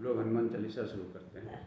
लोग हनुमान चालीसा शुरू करते हैं।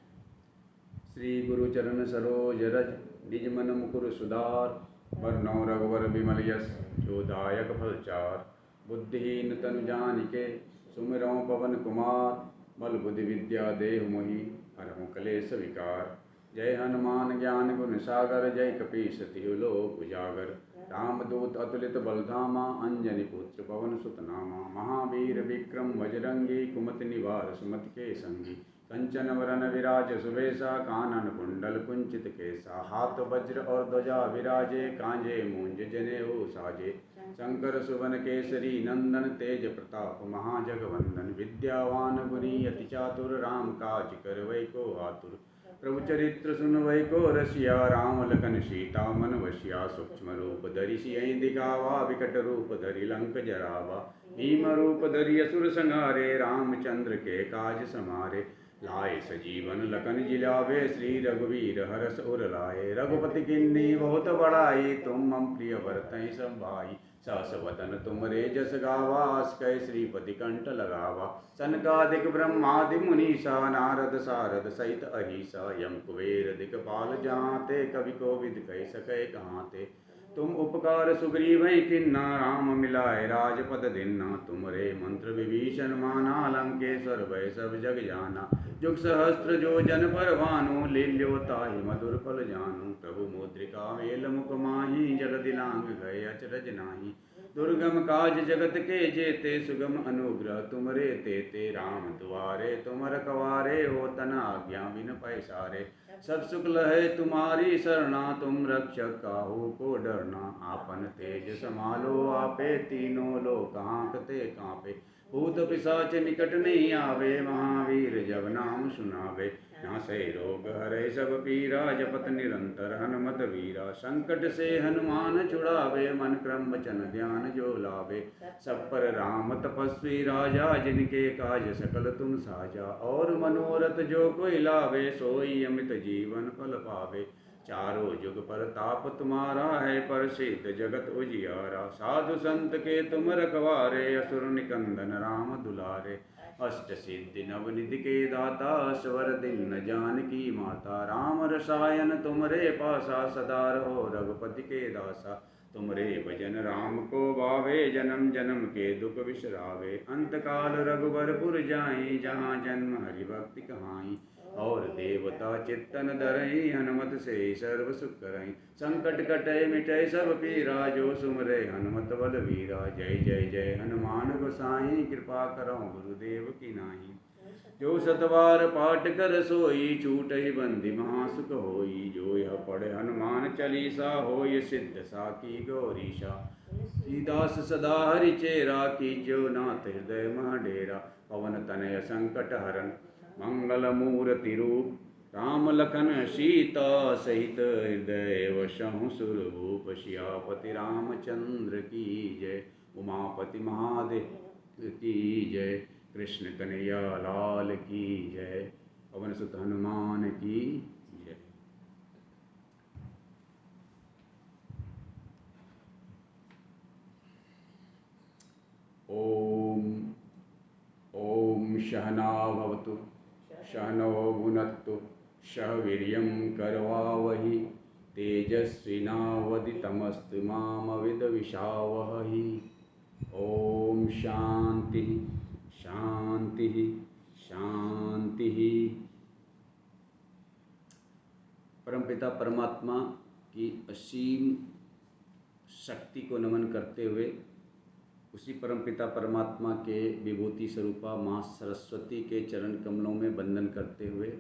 श्री गुरु चरण सरोज रज निज मन मुकुर सुधार, बरनौं रघुवर बिमल यश जो दायक फल चार। बुद्धिहीन तनु जानिके सुमिरौं पवन कुमार, बल बुद्धि विद्या देहु मोहि हरहुँ कलेश विकार। जय हनुमान ज्ञान गुण सागर, जय कपीस तिहु लोक उजागर। रामदूत अतुलित बल धामा, अंजनी पुत्र पवन सुत नामा। महावीर विक्रम बजरंगी, कुमति निवार सुमति के संगी। कंचन वरन विराज सुबेसा, कानन कुंडल कुंचित केसा। हाथ वज्र और ध्वजा विराजे, कांधे मूंज जनेऊ साजे। शंकर सुवन केसरी नंदन, तेज प्रताप महाजगवंदन। विद्यावान गुणी अति चातुर, राम काज करवै को आतुर। प्रभु चरित्र सुनवै को रसिया, राम लखन सीता मन वसिया। सूक्ष्म रूप धरि सियहि दिखावा, विकट रूप धरि लंक जरावा। भीम रूप धरि असुर संहारे, रामचंद्र के काज समारे। लाए सजीवन लखन जिलावे, श्री रघुवीर हरष उर लाए। रघुपति किन्नी बहुत बड़ाई, तुम मम प्रिय भरतहि सब भाई। सहस वदन तुमरे जस गावा, अस कहि श्रीपति कंठ लगावा। सनकादिक ब्रह्मादि मुनीसा, नारद सारद सहित अहिसा। यम कुबेर दिखपाल जाते, कवि कोविद कहि सकै कहाते। तुम उपकार सुग्रीवहि किन्ना, राम मिलाए राजपद दीन्ना। तुमरे मंत्र विभीषण माना, लंकेश्वर भय सब जग जाना। जुग सहस्त्र जो जन पर भानु, लील्यो ताहि मधुर फल जानु। प्रभु मुद्रिका मेल मुख माहि, जलधि लांघ गए अचरज नाही। दुर्गम काज जगत के जेते, सुगम अनुग्रह तुमरे तेते। राम दुआरे तुम रखवारे, हो तना आज्ञा बिन पैसारे। सब सुख लहै तुम्हारी सरना, तुम रक्षक काहू को डरना। आपन तेज समालो आपे, तीनों लोक कांपते कांपे। भूत पिशाच निकट नहीं आवे, महावीर जब नाम सुनावे। नासै रोग हरै सब पीरा, जपत निरंतर हनुमत वीरा। संकट से हनुमान छुड़ावे, मन क्रम वचन ध्यान जो लावे। सब पर राम तपस्वी राजा, जिनके काज सकल तुम साजा। और मनोरथ जो कोई लावे, सोई अमित जीवन फल पावे। चारों जुग परताप तुम्हारा है, प्रसिद्ध जगत उजियारा। साधु संत के तुम रखवारे, असुर निकंदन राम दुलारे। अष्ट सिद्धि नवनिधि के दाता, स्वर दिन जानकी माता। राम रसायन तुमरे पासा, सदा रहो रघुपति के दासा। तुमरे भजन राम को भावे, जन्म जन्म के दुख बिसरावे। अंत काल रघुबरपुर जाई, जहाँ जन्म हरि भक्ति कहाई। और देवता चित्तन धरई, हनुमत से सर्व सुख करई। संकट कटै मिटै सब पीरा, जो सुमरै हनुमत बलवीरा। जय जय जय हनुमान गोसाई, कृपा करौ गुरुदेव की नाई। जो सतबार पाठ कर सोई, छूटहि बंदी महासुख होई। जो यह पढ़े हनुमान चालीसा, होय सिद्ध साकी गौरीशा। श्रीदास सदा हरि चेरा, कीजो नाथ हृदय मह डेरा। पवन तनय संकट हरन, मंगल मूर्ति रूप। राम लखन सीता सहित, हृदय वसहु सुरभूप। सियापति रामचंद्र की जय, उमापति महादेव की जय। कृष्ण कन्हैया लाल की जय, पवन सुत हनुमान की जय। ओम ओम सहना भवतु, सहनौ भुनक्तु, सह वीर्यं करवावहि। तेजस्विनावदितमस्तु मा विद्विषावहहि। ओम शांति शांति शांति। परमपिता परमात्मा की असीम शक्ति को नमन करते हुए, उसी परमपिता परमात्मा के विभूति स्वरूपा माँ सरस्वती के चरण कमलों में वंदन करते हुए,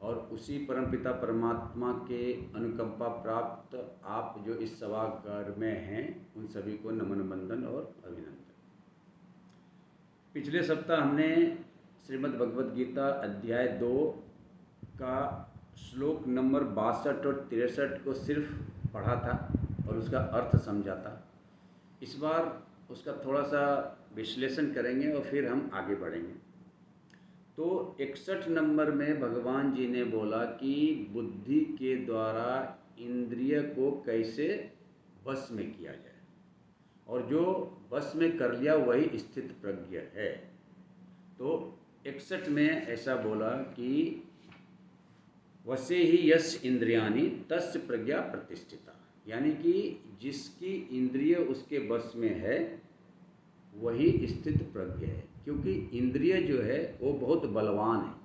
और उसी परमपिता परमात्मा के अनुकंपा प्राप्त आप जो इस सभागार में हैं, उन सभी को नमन वंदन और अभिनंदन। पिछले सप्ताह हमने श्रीमद् भगवद गीता अध्याय 2 का श्लोक नंबर 62 और 63 को सिर्फ पढ़ा था और उसका अर्थ समझा था। इस बार उसका थोड़ा सा विश्लेषण करेंगे और फिर हम आगे बढ़ेंगे। तो 61 नंबर में भगवान जी ने बोला कि बुद्धि के द्वारा इंद्रिय को कैसे वश में किया जाए, और जो वश में कर लिया वही स्थित प्रज्ञ है। तो 61 में ऐसा बोला कि वसे ही यश इंद्रियाणि तस्य प्रज्ञा प्रतिष्ठिता, यानी कि जिसकी इंद्रिय उसके बस में है वही स्थित प्रज्ञ है। क्योंकि इंद्रिय जो है वो बहुत बलवान है।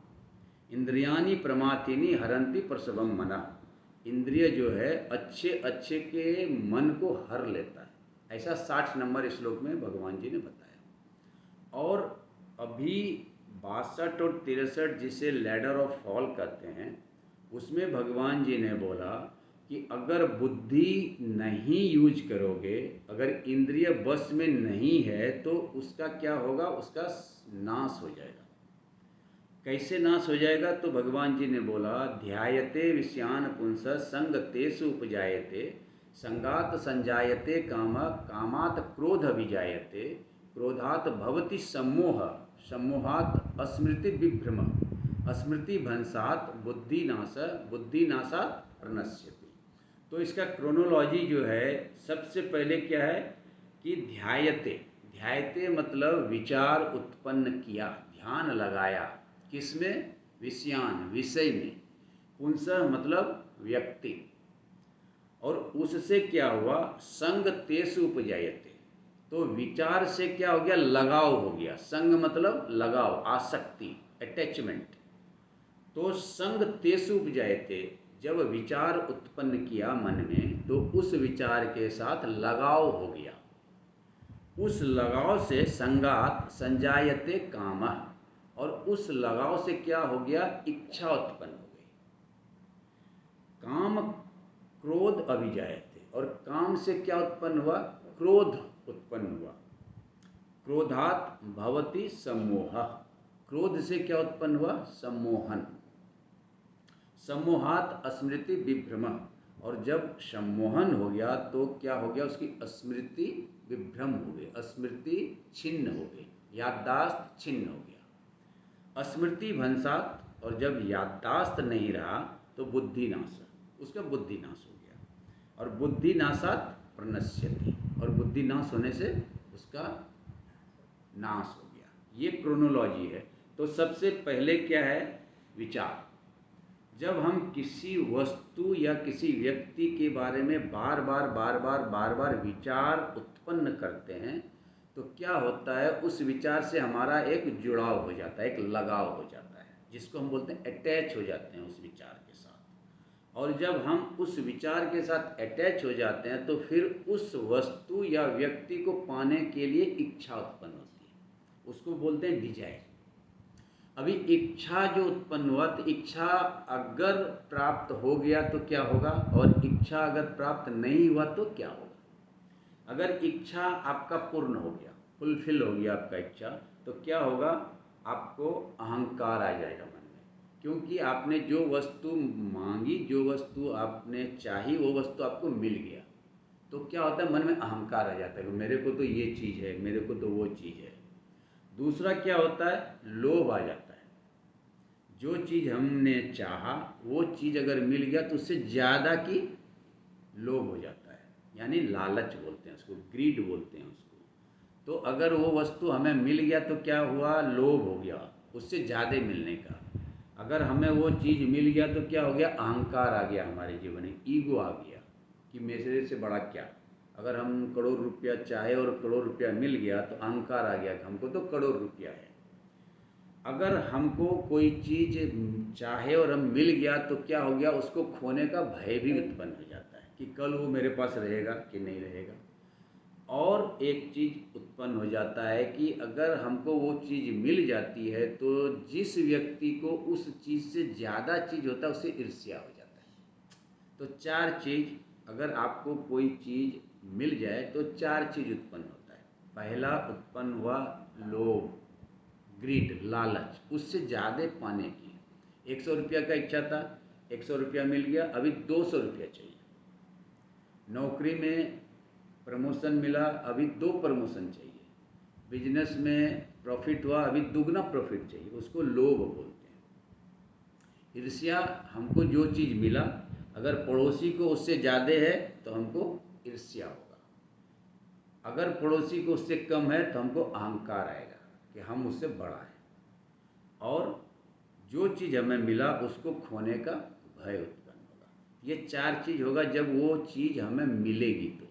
इंद्रियाणि प्रमाथिनी हरंती प्रसवम मना, इंद्रिय जो है अच्छे अच्छे के मन को हर लेता है, ऐसा 60 नंबर श्लोक में भगवान जी ने बताया। और अभी 62 और 63 जिसे लैडर ऑफ फॉल कहते हैं, उसमें भगवान जी ने बोला कि अगर बुद्धि नहीं यूज करोगे, अगर इंद्रिय बस में नहीं है तो उसका क्या होगा, उसका नाश हो जाएगा। कैसे नाश हो जाएगा? तो भगवान जी ने बोला ध्यायते विषयान पुंस संग तेसु उपजायते, संगात संजायते काम, कामात क्रोध विजायते, क्रोधात भवति सम्मोह, सम्मोहात स्मृति विभ्रम, स्मृति भंसात बुद्धिनाश, बुद्धिनाशात प्रणश्यति। तो इसका क्रोनोलॉजी जो है, सबसे पहले क्या है कि ध्यायते, ध्यायते मतलब विचार उत्पन्न किया, ध्यान लगाया, किसमें? विषयान, विषय में। पुंसः मतलब व्यक्ति, और उससे क्या हुआ? संग तेसु उपजायते, तो विचार से क्या हो गया? लगाव हो गया। संग मतलब लगाव, आसक्ति, अटैचमेंट। तो संग तेसु उपजायते, जब विचार उत्पन्न किया मन में तो उस विचार के साथ लगाव हो गया। उस लगाव से संगात संजायते कामः, और उस लगाव से क्या हो गया? इच्छा उत्पन्न हो गई। काम क्रोध अभिजायते, और काम से क्या उत्पन्न हुआ? क्रोध उत्पन्न हुआ। क्रोधात भवति सम्मोह, क्रोध से क्या उत्पन्न हुआ? सम्मोहन। सम्मोहात स्मृति विभ्रम, और जब सम्मोहन हो गया तो क्या हो गया? उसकी स्मृति विभ्रम हो गई, स्मृति छिन्न हो गई, याददाश्त छिन्न हो गया। स्मृति भंसात, और जब याददाश्त नहीं रहा तो बुद्धिनाश, उसका बुद्धिनाश हो गया। और बुद्धिनाशात प्रणश्यति, और बुद्धिनाश होने से उसका नाश हो गया। ये क्रोनोलॉजी है। तो सबसे पहले क्या है? विचार। जब हम किसी वस्तु या किसी व्यक्ति के बारे में बार बार विचार उत्पन्न करते हैं तो क्या होता है? उस विचार से हमारा एक जुड़ाव हो जाता है, एक लगाव हो जाता है, जिसको हम बोलते हैं अटैच हो जाते हैं उस विचार के साथ। और जब हम उस विचार के साथ अटैच हो जाते हैं तो फिर उस वस्तु या व्यक्ति को पाने के लिए इच्छा उत्पन्न होती है, उसको बोलते हैं डिजायर। अभी इच्छा जो उत्पन्न हुआ, तो इच्छा अगर प्राप्त हो गया तो क्या होगा, और इच्छा अगर प्राप्त नहीं हुआ तो क्या होगा? अगर इच्छा आपका पूर्ण हो गया, फुलफिल हो गया आपका इच्छा, तो क्या होगा? आपको अहंकार आ जाएगा मन में, क्योंकि आपने जो वस्तु मांगी, जो वस्तु आपने चाही, वो वस्तु आपको मिल गया। तो क्या होता है? मन में अहंकार आ जाता है कि मेरे को तो ये चीज़ है, मेरे को तो वो चीज़ है। दूसरा क्या होता है? लोभ आ जाता है। जो चीज़ हमने चाहा वो चीज़ अगर मिल गया तो उससे ज़्यादा की लोभ हो जाता है, यानी लालच बोलते हैं उसको, ग्रीड बोलते हैं उसको। तो अगर वो वस्तु हमें मिल गया तो क्या हुआ? लोभ हो गया, उससे ज़्यादा मिलने का। अगर हमें वो चीज़ मिल गया तो क्या हो गया? अहंकार आ गया हमारे जीवन में, ईगो आ गया कि मेरे से बड़ा क्या। अगर हम करोड़ रुपया चाहे और करोड़ रुपया मिल गया तो अहंकार आ गया कि हमको तो करोड़ रुपया है। अगर हमको कोई चीज़ चाहे और हम मिल गया तो क्या हो गया? उसको खोने का भय भी उत्पन्न हो जाता है कि कल वो मेरे पास रहेगा कि नहीं रहेगा। और एक चीज़ उत्पन्न हो जाता है कि अगर हमको वो चीज़ मिल जाती है तो जिस व्यक्ति को उस चीज़ से ज़्यादा चीज़ होता है उससे ईर्ष्या हो जाता है। तो 4 चीज़, अगर आपको कोई चीज़ मिल जाए तो 4 चीज़ उत्पन्न होता है। पहला उत्पन्न हुआ लोभ, ग्रीड, लालच, उससे ज़्यादा पाने की। 100 रुपया का इच्छा था, 100 रुपया मिल गया, अभी 200 रुपया चाहिए। नौकरी में प्रमोशन मिला, अभी 2 प्रमोशन चाहिए। बिजनेस में प्रॉफिट हुआ, अभी दुगना प्रॉफिट चाहिए, उसको लोभ बोलते हैं। ईर्ष्या, हमको जो चीज़ मिला अगर पड़ोसी को उससे ज़्यादा है तो हमको ईर्ष्या होगा, अगर पड़ोसी को उससे कम है तो हमको अहंकार आएगा कि हम उससे बड़ा है। और जो चीज़ हमें मिला उसको खोने का भय उत्पन्न होगा। ये 4 चीज़ होगा जब वो चीज़ हमें मिलेगी तो।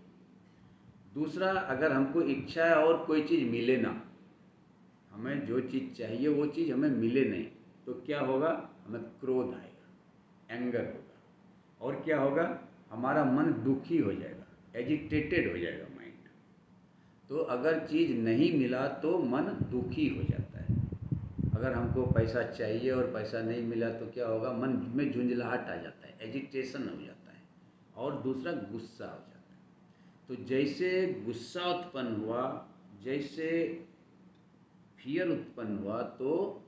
दूसरा, अगर हमको इच्छा है और कोई चीज़ मिले ना, हमें जो चीज़ चाहिए वो चीज़ हमें मिले नहीं, तो क्या होगा? हमें क्रोध आएगा, एंगर होगा। और क्या होगा? हमारा मन दुखी हो जाएगा, एजिटेटेड हो जाएगा माइंड। तो अगर चीज़ नहीं मिला तो मन दुखी हो जाता है। अगर हमको पैसा चाहिए और पैसा नहीं मिला तो क्या होगा? मन में झुंझलाहट आ जाता है, एजिटेशन हो जाता है। और दूसरा, गुस्सा हो जाता है। तो जैसे गुस्सा उत्पन्न हुआ, जैसे फियर उत्पन्न हुआ, तो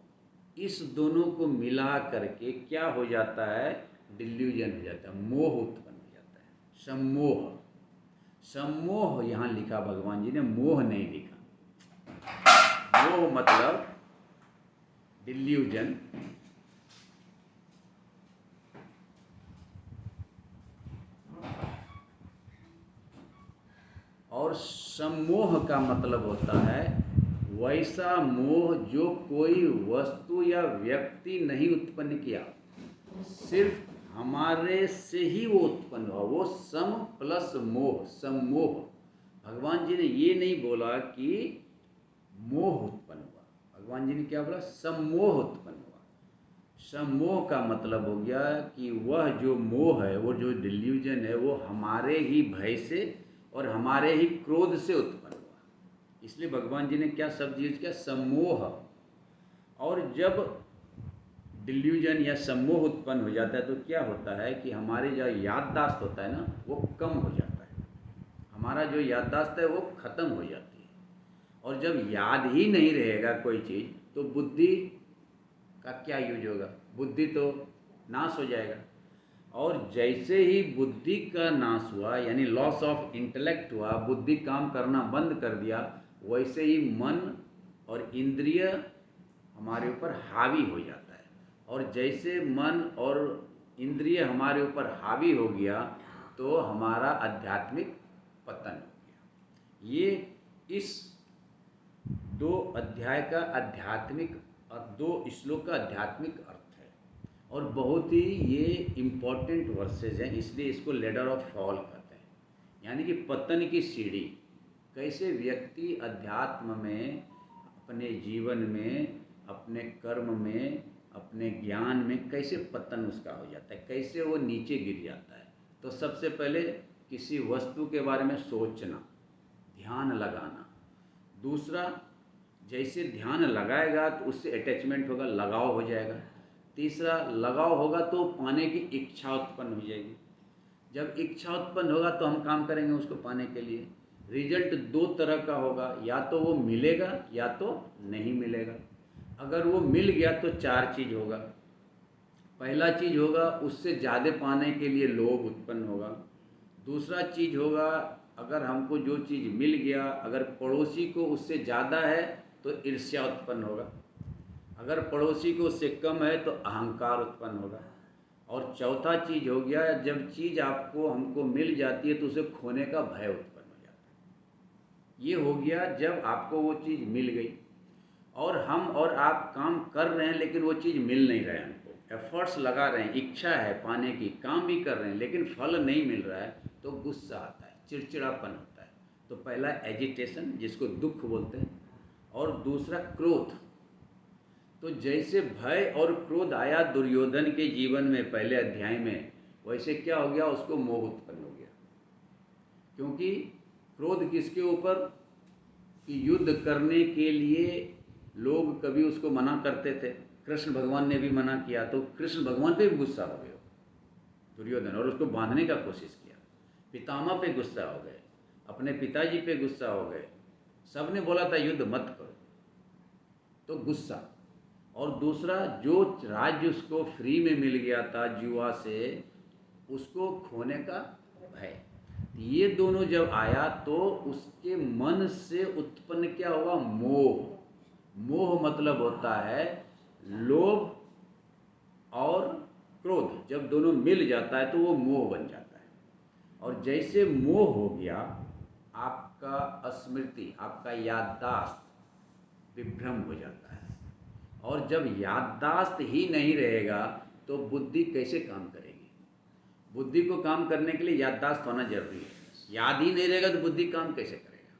इस दोनों को मिला करके क्या हो जाता है? डिल्यूजन हो जाता है, मोह उत्पन्न हो जाता है, सम्मोह। सम्मोह यहाँ लिखा, भगवान जी ने मोह नहीं लिखा। मोह मतलब डिल्यूजन। और सम्मोह का मतलब होता है वैसा मोह जो कोई वस्तु या व्यक्ति नहीं उत्पन्न किया, सिर्फ हमारे से ही वो उत्पन्न हुआ, वो सम प्लस मोह, सम्मोह। भगवान जी ने ये नहीं बोला कि मोह उत्पन्न हुआ, भगवान जी ने क्या बोला? सम्मोह उत्पन्न हुआ। सम्मोह का मतलब हो गया कि वह जो मोह है, वो जो डिल्यूजन है, वो हमारे ही भय से और हमारे ही क्रोध से उत्पन्न हुआ। इसलिए भगवान जी ने क्या शब्द यूज किया? सम्मोह। और जब डिल्यूजन या सम्मोह उत्पन्न हो जाता है तो क्या होता है कि हमारी जो याददाश्त होता है ना, वो कम हो जाता है। हमारा जो याददाश्त है वो खत्म हो जाती है। और जब याद ही नहीं रहेगा कोई चीज़, तो बुद्धि का क्या यूज होगा? बुद्धि तो नाश हो जाएगा। और जैसे ही बुद्धि का नाश हुआ, यानी लॉस ऑफ इंटेलेक्ट हुआ, बुद्धि काम करना बंद कर दिया, वैसे ही मन और इंद्रिय हमारे ऊपर हावी हो जाता है। और जैसे मन और इंद्रिय हमारे ऊपर हावी हो गया तो हमारा आध्यात्मिक पतन हो गया। ये इस 2 अध्याय का आध्यात्मिक और 2 श्लोक का आध्यात्मिक अर्थ है। और बहुत ही ये इम्पोर्टेंट वर्सेज हैं, इसलिए इसको लेडर ऑफ फॉल कहते हैं, यानी कि पतन की सीढ़ी। कैसे व्यक्ति अध्यात्म में, अपने जीवन में, अपने कर्म में, अपने ज्ञान में कैसे पतन उसका हो जाता है, कैसे वो नीचे गिर जाता है। तो सबसे पहले किसी वस्तु के बारे में सोचना, ध्यान लगाना। दूसरा, जैसे ध्यान लगाएगा तो उससे अटैचमेंट होगा, लगाव हो जाएगा। तीसरा, लगाव होगा तो पाने की इच्छा उत्पन्न हो जाएगी। जब इच्छा उत्पन्न होगा तो हम काम करेंगे उसको पाने के लिए। रिजल्ट 2 तरह का होगा, या तो वो मिलेगा या तो नहीं मिलेगा। अगर वो मिल गया तो 4 चीज़ होगा। पहला चीज़ होगा, उससे ज़्यादा पाने के लिए लोभ उत्पन्न होगा। दूसरा चीज़ होगा, अगर हमको जो चीज़ मिल गया, अगर पड़ोसी को उससे ज़्यादा है तो ईर्ष्या उत्पन्न होगा। अगर पड़ोसी को उससे कम है तो अहंकार उत्पन्न होगा। और चौथा चीज़ हो गया, जब चीज़ आपको हमको मिल जाती है तो उसे खोने का भय उत्पन्न हो जाता है। ये हो गया जब आपको वो चीज़ मिल गई और हम और आप काम कर रहे हैं लेकिन वो चीज़ मिल नहीं रहा है, हमको एफर्ट्स लगा रहे हैं, इच्छा है पाने की, काम भी कर रहे हैं लेकिन फल नहीं मिल रहा है, तो गुस्सा आता है, चिड़चिड़ापन होता है। तो पहला एजिटेशन, जिसको दुख बोलते हैं, और दूसरा क्रोध। तो जैसे भय और क्रोध आया दुर्योधन के जीवन में पहले अध्याय में, वैसे क्या हो गया? उसको मोह उत्पन्न हो गया। क्योंकि क्रोध किसके ऊपर? कि युद्ध करने के लिए लोग कभी उसको मना करते थे, कृष्ण भगवान ने भी मना किया, तो कृष्ण भगवान पे भी गुस्सा हो गया दुर्योधन और उसको बांधने का कोशिश किया। पितामह पे गुस्सा हो गए, अपने पिताजी पे गुस्सा हो गए, सबने बोला था युद्ध मत करो, तो गुस्सा। और दूसरा, जो राज्य उसको फ्री में मिल गया था जुआ से, उसको खोने का भय। ये दोनों जब आया तो उसके मन से उत्पन्न क्या हुआ? मोह। मोह मतलब होता है लोभ और क्रोध, जब दोनों मिल जाता है तो वो मोह बन जाता है। और जैसे मोह हो गया, आपका स्मृति, आपका याददाश्त विभ्रम हो जाता है। और जब याददाश्त ही नहीं रहेगा तो बुद्धि कैसे काम करेगी? बुद्धि को काम करने के लिए याददाश्त होना जरूरी है। याद ही नहीं रहेगा तो बुद्धि काम कैसे करेगा?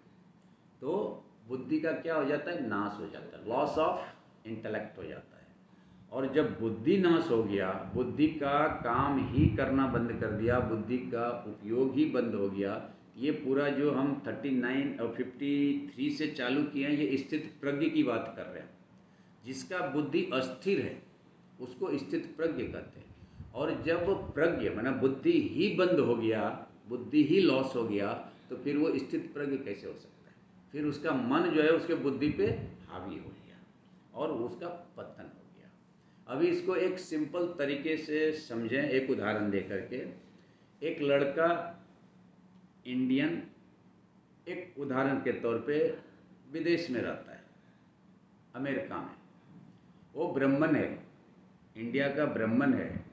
तो बुद्धि का क्या हो जाता है? नाश हो जाता है, लॉस ऑफ इंटेलेक्ट हो जाता है। और जब बुद्धि नाश हो गया, बुद्धि का काम ही करना बंद कर दिया, बुद्धि का उपयोग ही बंद हो गया, ये पूरा जो हम 39 और 53 से चालू किए हैं, ये स्थित प्रज्ञ की बात कर रहे हैं। जिसका बुद्धि अस्थिर है उसको स्थित प्रज्ञ कहते हैं। और जब प्रज्ञ माना बुद्धि ही बंद हो गया, बुद्धि ही लॉस हो गया, तो फिर वो स्थित प्रज्ञ कैसे हो सकता है? फिर उसका मन जो है उसके बुद्धि पे हावी हो गया और उसका पतन हो गया। अभी इसको एक सिंपल तरीके से समझें, एक उदाहरण दे करके। एक लड़का इंडियन, एक उदाहरण के तौर पे विदेश में रहता है, अमेरिका में। वो ब्राह्मण है, इंडिया का ब्राह्मण है,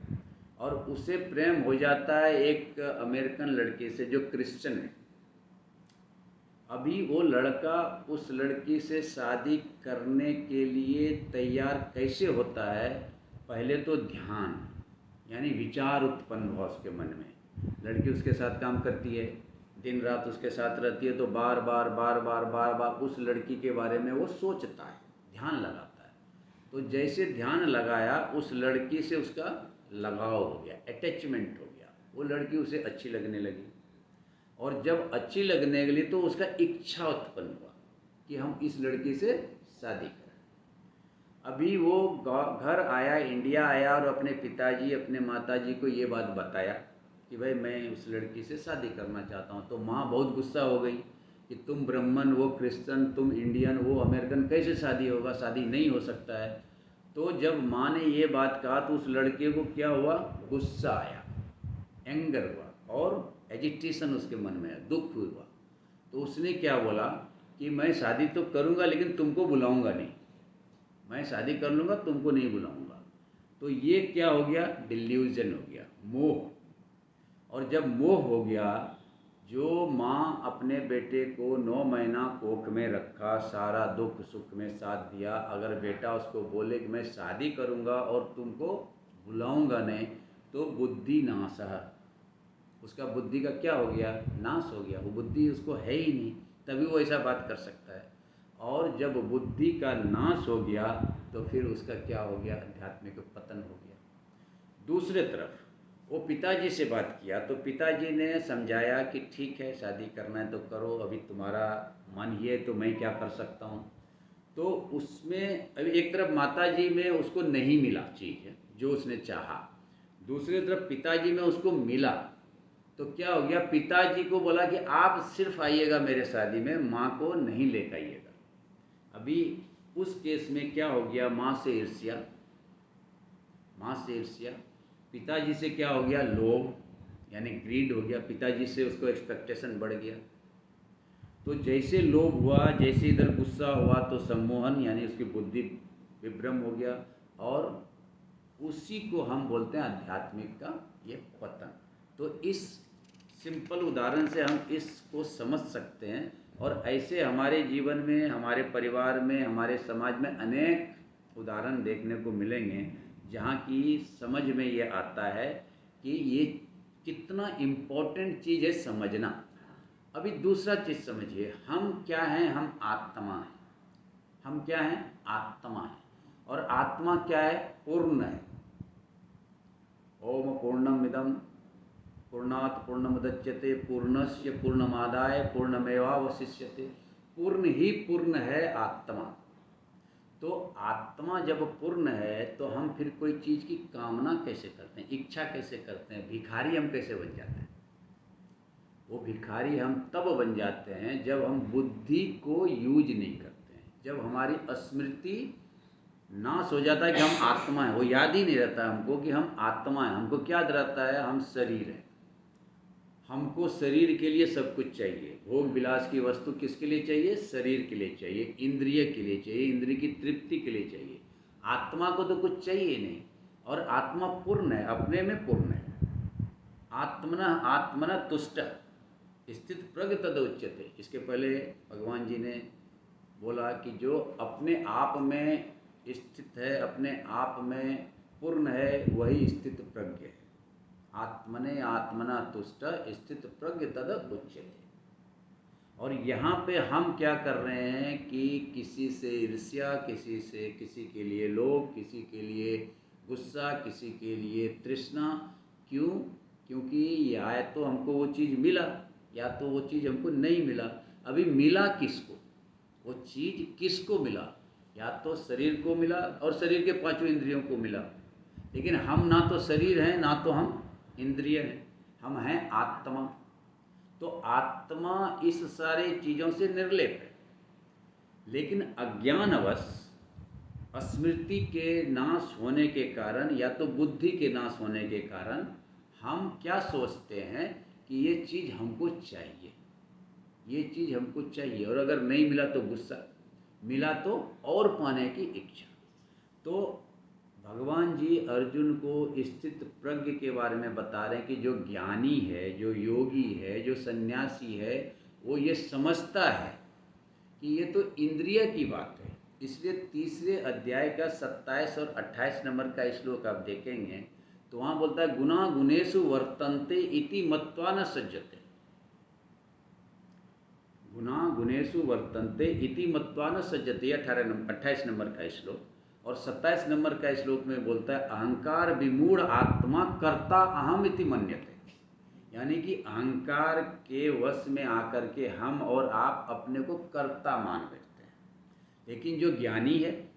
और उसे प्रेम हो जाता है एक अमेरिकन लड़के से जो क्रिश्चियन है। अभी वो लड़का उस लड़की से शादी करने के लिए तैयार कैसे होता है? पहले तो ध्यान यानी विचार उत्पन्न हुआ उसके मन में। लड़की उसके साथ काम करती है, दिन रात उसके साथ रहती है, तो बार बार बार बार बार बार उस लड़की के बारे में वो सोचता है, ध्यान लगाता है। तो जैसे ध्यान लगाया, उस लड़की से उसका लगाव हो गया, अटैचमेंट हो गया, वो लड़की उसे अच्छी लगने लगी। और जब अच्छी लगने लगी तो उसका इच्छा उत्पन्न हुआ कि हम इस लड़की से शादी करें। अभी वो घर आया, इंडिया आया, और अपने पिताजी अपने माताजी को ये बात बताया कि भाई मैं उस लड़की से शादी करना चाहता हूँ। तो माँ बहुत गुस्सा हो गई कि तुम ब्राह्मण, वो क्रिश्चियन, तुम इंडियन, वो अमेरिकन, कैसे शादी होगा? शादी नहीं हो सकता है। तो जब माँ ने ये बात कहा तो उस लड़के को क्या हुआ? गुस्सा आया, एंगर हुआ, और एजिटेशन उसके मन में आया, दुख हुआ। तो उसने क्या बोला कि मैं शादी तो करूँगा लेकिन तुमको बुलाऊँगा नहीं, मैं शादी कर लूँगा, तुमको नहीं बुलाऊँगा। तो ये क्या हो गया? डिल्यूजन हो गया, मोह। और जब मोह हो गया, जो माँ अपने बेटे को 9 महीना कोख में रखा, सारा दुख सुख में साथ दिया, अगर बेटा उसको बोले कि मैं शादी करूँगा और तुमको बुलाऊँगा नहीं, तो बुद्धि नाश है, उसका बुद्धि का क्या हो गया? नाश हो गया। वो बुद्धि उसको है ही नहीं, तभी वो ऐसा बात कर सकता है। और जब बुद्धि का नाश हो गया तो फिर उसका क्या हो गया? आध्यात्मिक पतन हो गया। दूसरे तरफ वो पिताजी से बात किया तो पिताजी ने समझाया कि ठीक है, शादी करना है तो करो, अभी तुम्हारा मन ही है तो मैं क्या कर सकता हूँ। तो उसमें अभी एक तरफ माताजी में उसको नहीं मिला चीज़ जो उसने चाहा, दूसरी तरफ पिताजी में उसको मिला। तो क्या हो गया? पिताजी को बोला कि आप सिर्फ आइएगा मेरे शादी में, माँ को नहीं लेकर आइएगा। अभी उस केस में क्या हो गया? माँ से ईर्ष्या, माँ से ईर्ष्या, पिताजी से क्या हो गया? लोभ यानी ग्रीड हो गया, पिताजी से उसको एक्सपेक्टेशन बढ़ गया। तो जैसे लोभ हुआ, जैसे इधर गुस्सा हुआ, तो सम्मोहन यानी उसकी बुद्धि विभ्रम हो गया, और उसी को हम बोलते हैं आध्यात्मिक का ये पतन। तो इस सिंपल उदाहरण से हम इसको समझ सकते हैं, और ऐसे हमारे जीवन में, हमारे परिवार में, हमारे समाज में अनेक उदाहरण देखने को मिलेंगे जहाँ की समझ में ये आता है कि ये कितना इम्पोर्टेंट चीज़ है समझना। अभी दूसरा चीज़ समझिए, हम क्या हैं? हम आत्मा हैं। हम क्या हैं? आत्मा हैं। और आत्मा क्या है? पूर्ण है। ओम पूर्णमिदं पूर्णात् पूर्णमुदच्यते पूर्णस्य पूर्णमादाय पूर्णमेवावशिष्यते। पूर्ण ही पूर्ण है आत्मा। तो आत्मा जब पूर्ण है तो हम फिर कोई चीज़ की कामना कैसे करते हैं, इच्छा कैसे करते हैं? भिखारी हम कैसे बन जाते हैं? वो भिखारी हम तब बन जाते हैं जब हम बुद्धि को यूज नहीं करते हैं, जब हमारी स्मृति नाश हो जाता है कि हम आत्मा है। वो याद ही नहीं रहता हमको कि हम आत्मा है। हमको क्या याद रहता है? हम शरीर है। हमको शरीर के लिए सब कुछ चाहिए। भोग विलास की वस्तु किसके लिए चाहिए? शरीर के लिए चाहिए, इंद्रिय के लिए चाहिए, इंद्रिय की तृप्ति के लिए चाहिए। आत्मा को तो कुछ चाहिए नहीं, और आत्मा पूर्ण है, अपने में पूर्ण है। आत्मना आत्मना तुष्ट स्थित प्रज्ञ तद उच्यते। इसके पहले भगवान जी ने बोला कि जो अपने आप में स्थित है, अपने आप में पूर्ण है, वही स्थित प्रज्ञ है। आत्मने आत्मना तुष्ट स्थित प्रज्ञ तद उच्यते। और यहाँ पे हम क्या कर रहे हैं कि किसी से ईर्ष्या, किसी के लिए लोभ, किसी के लिए गुस्सा, किसी के लिए तृष्णा। क्यों? क्योंकि या तो हमको वो चीज़ मिला या तो वो चीज़ हमको नहीं मिला। अभी मिला किसको? वो चीज़ किसको मिला? या तो शरीर को मिला और शरीर के पांचों इंद्रियों को मिला, लेकिन हम ना तो शरीर हैं ना तो हम इंद्रिय हैं, हम हैं आत्मा। तो आत्मा इस सारे चीज़ों से निर्लेप है, लेकिन अज्ञानवश स्मृति के नाश होने के कारण या तो बुद्धि के नाश होने के कारण हम क्या सोचते हैं कि ये चीज़ हमको चाहिए, ये चीज़ हमको चाहिए, और अगर नहीं मिला तो गुस्सा, मिला तो और पाने की इच्छा। तो भगवान जी अर्जुन को स्थित प्रज्ञ के बारे में बता रहे हैं कि जो ज्ञानी है, जो योगी है, जो सन्यासी है, वो ये समझता है कि ये तो इंद्रिय की बात है। इसलिए तीसरे अध्याय का 27 और 28 नंबर का श्लोक आप देखेंगे तो वहाँ बोलता है गुणा गुणेषु वर्तन्ते इति मत्वा न सज्जते। गुणा गुणेषु वर्तन्ते इति मत्वा न सज्जते, 28 नंबर का श्लोक। और 27 नंबर का श्लोक में बोलता है अहंकार विमूढ़ आत्मा कर्ता अहम इति मन्यते। यानी कि अहंकार के वश में आकर के हम और आप अपने को कर्ता मान बैठते हैं। लेकिन जो ज्ञानी है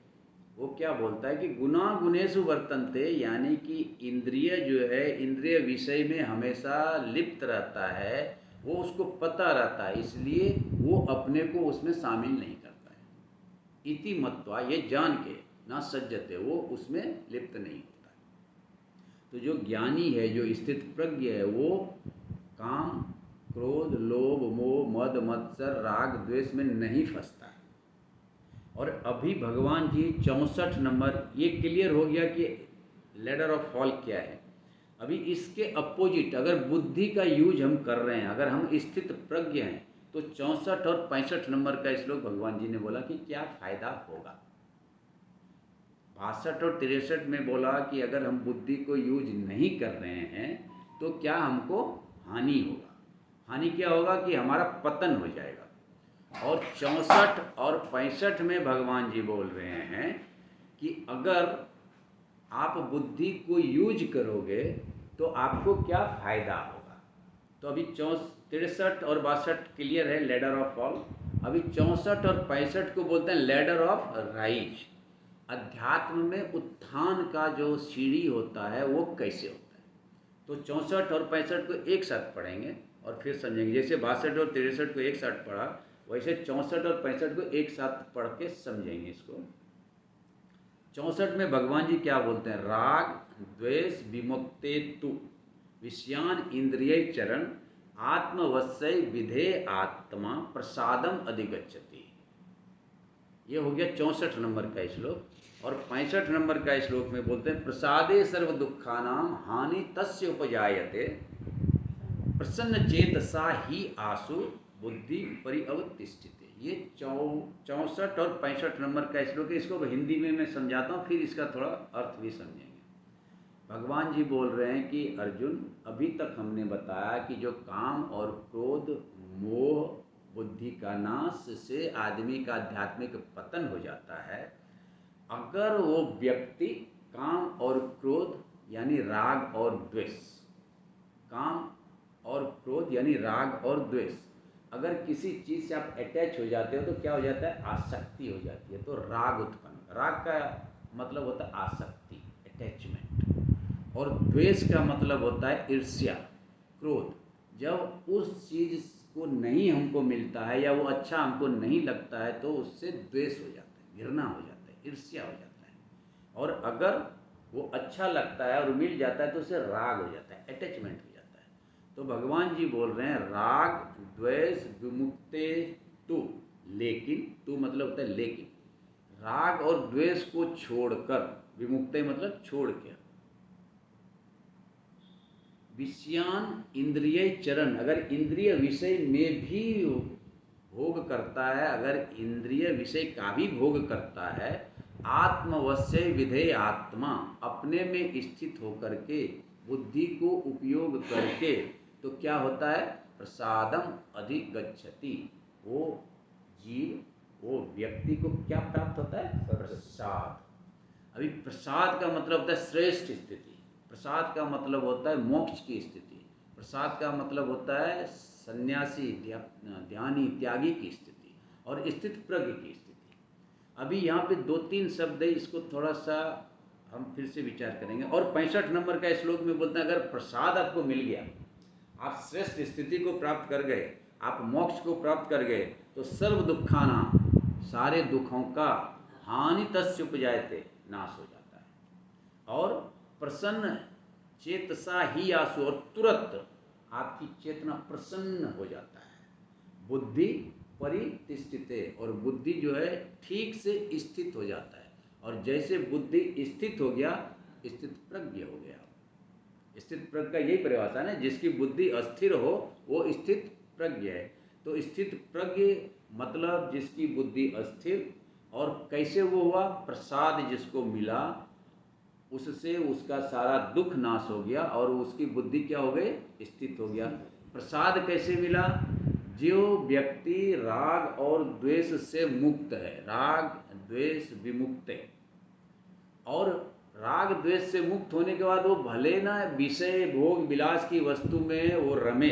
वो क्या बोलता है कि गुणा गुणेषु वर्तन्ते, यानी कि इंद्रिय जो है, इंद्रिय विषय में हमेशा लिप्त रहता है, वो उसको पता रहता है, इसलिए वो अपने को उसमें शामिल नहीं करता है। इति मत्वा, ये जान के, ना सज्जते, वो उसमें लिप्त नहीं होता है। तो जो ज्ञानी है, जो स्थित प्रज्ञ है, वो काम, क्रोध, लोभ, मोह, मद, मत्सर, राग, द्वेष में नहीं फंसता है। और अभी भगवान जी 64 नंबर, ये क्लियर हो गया कि लैडर ऑफ फॉल क्या है। अभी इसके अपोजिट अगर बुद्धि का यूज हम कर रहे हैं, अगर हम स्थित प्रज्ञ हैं, तो 64 और 65 नंबर का श्लोक भगवान जी ने बोला कि क्या फायदा होगा। 62 और 63 में बोला कि अगर हम बुद्धि को यूज नहीं कर रहे हैं तो क्या हमको हानि होगा। हानि क्या होगा कि हमारा पतन हो जाएगा। और 64 और 65 में भगवान जी बोल रहे हैं कि अगर आप बुद्धि को यूज करोगे तो आपको क्या फायदा होगा। तो अभी 63 और 62 क्लियर है, लैडर ऑफ फॉल। अभी 64 और 65 को बोलते हैं लैडर ऑफ राइज। अध्यात्म में उत्थान का जो सीढ़ी होता है वो कैसे होता है। तो 64 और 65 को एक साथ पढ़ेंगे और फिर समझेंगे। जैसे 62 और 63 को एक साथ पढ़ा, वैसे 64 और 65 को एक साथ पढ़ के समझेंगे इसको। 64 में भगवान जी क्या बोलते हैं, राग द्वेष विमुक्ते तु विषयान इंद्रिय चरण आत्मवश्य विधे आत्मा प्रसादम अधिगच्छति। ये हो गया 64 नंबर का श्लोक। और 65 नंबर का श्लोक में बोलते हैं प्रसादे सर्व दुखानाम हानि तस्य उपजायते प्रसन्न चेतसा ही आसु बुद्धि परिअवतिष्ठिते। ये 64 और 65 नंबर का श्लोक है। इसको हिंदी में मैं समझाता हूँ, फिर इसका थोड़ा अर्थ भी समझेंगे। भगवान जी बोल रहे हैं कि अर्जुन, अभी तक हमने बताया कि जो काम और क्रोध, मोह, बुद्धि का नाश से आदमी का आध्यात्मिक पतन हो जाता है। अगर वो व्यक्ति काम और क्रोध यानी राग और द्वेष, काम और क्रोध यानी राग और द्वेष, अगर किसी चीज़ से आप अटैच हो जाते हो तो क्या हो जाता है, आसक्ति हो जाती है। तो राग उत्पन्न, राग का मतलब होता है आसक्ति, अटैचमेंट। और द्वेष का मतलब होता है ईर्ष्या, क्रोध। जब उस चीज़ को नहीं हमको मिलता है या वो अच्छा हमको नहीं लगता है तो उससे द्वेष हो जाता है, घृणा हो जाता है, ईर्ष्या हो जाता है। और अगर वो अच्छा लगता है और मिल जाता है तो उससे राग हो जाता है, अटैचमेंट हो जाता है। तो भगवान जी बोल रहे हैं राग द्वेष विमुक्ते तु, लेकिन, तु मतलब होता है लेकिन, राग और द्वेष को छोड़कर, विमुक्ते मतलब छोड़ के, विषयान इंद्रिय चरण, अगर इंद्रिय विषय में भी भोग करता है, अगर इंद्रिय विषय का भी भोग करता है, आत्मवश्य विधेय आत्मा, अपने में स्थित होकर के बुद्धि को उपयोग करके तो क्या होता है, प्रसादम अधिगच्छति, वो जीव, वो व्यक्ति को क्या प्राप्त होता है, प्रसाद। अभी प्रसाद का मतलब होता है श्रेष्ठ स्थिति, प्रसाद का मतलब होता है मोक्ष की स्थिति, प्रसाद का मतलब होता है सन्यासी ध्यानी त्यागी की स्थिति और स्थित प्रज्ञ की स्थिति। अभी यहाँ पे 2-3 शब्द है, इसको थोड़ा सा हम फिर से विचार करेंगे। और 65 नंबर का श्लोक में बोलते हैं, अगर प्रसाद आपको मिल गया, आप श्रेष्ठ स्थिति को प्राप्त कर गए, आप मोक्ष को प्राप्त कर गए, तो सर्व दुखाना, सारे दुखों का हानि तस्य उपजायते, नाश हो जाता है। और प्रसन्न चेतसा ही आसु, और तुरंत आपकी चेतना प्रसन्न हो जाता है। बुद्धि परितिष्ठिते, और बुद्धि जो है ठीक से स्थित हो जाता है। और जैसे बुद्धि स्थित हो गया, स्थित प्रज्ञ हो गया। स्थित प्रज्ञ का यही परिभाषा है ना, जिसकी बुद्धि अस्थिर हो वो स्थित प्रज्ञ है। तो स्थित प्रज्ञ मतलब जिसकी बुद्धि अस्थिर, और कैसे वो हुआ, प्रसाद जिसको मिला उससे उसका सारा दुख नाश हो गया और उसकी बुद्धि क्या हो गई, स्थित हो गया। प्रसाद कैसे मिला, जो व्यक्ति राग और द्वेष से मुक्त है, राग द्वेष विमुक्त है, और राग द्वेष से मुक्त होने के बाद वो भले ना विषय भोग विलास की वस्तु में वो रमे,